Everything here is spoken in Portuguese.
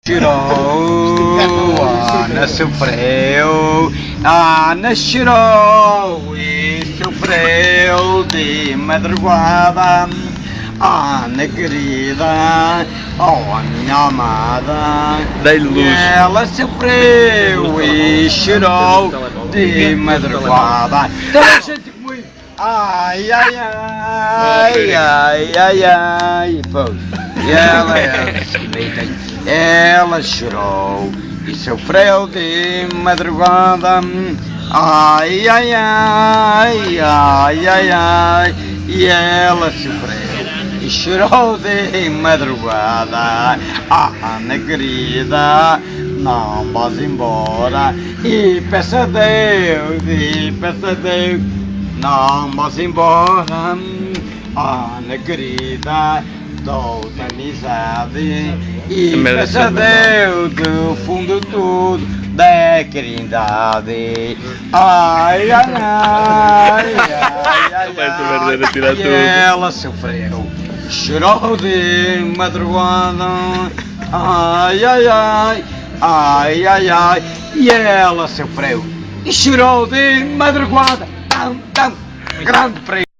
Chorou, Ana sofreu, Ana chorou e sofreu de madrugada. Ana querida, oh minha amada, Dei-lhe luz. ela sofreu e chorou de madrugada. Gente comigo. Ai, ai, ai, ai, ai, ai, pô. E ela chorou e sofreu de madrugada. Ai, ai, ai, ai, ai, ai. E ela sofreu e chorou de madrugada. Ana querida, não vás embora. E peça a Deus, não vás embora. Ana querida, dou-te amizade e peço a Deus do fundo tudo da caridade. Ai, ai, ai, ai, ai, ai, e ela sofreu, chorou de madrugada. Ai, ai, ai, ai, ai, ai, e ela sofreu e chorou de madrugada. Tão, tão, grande prêmio.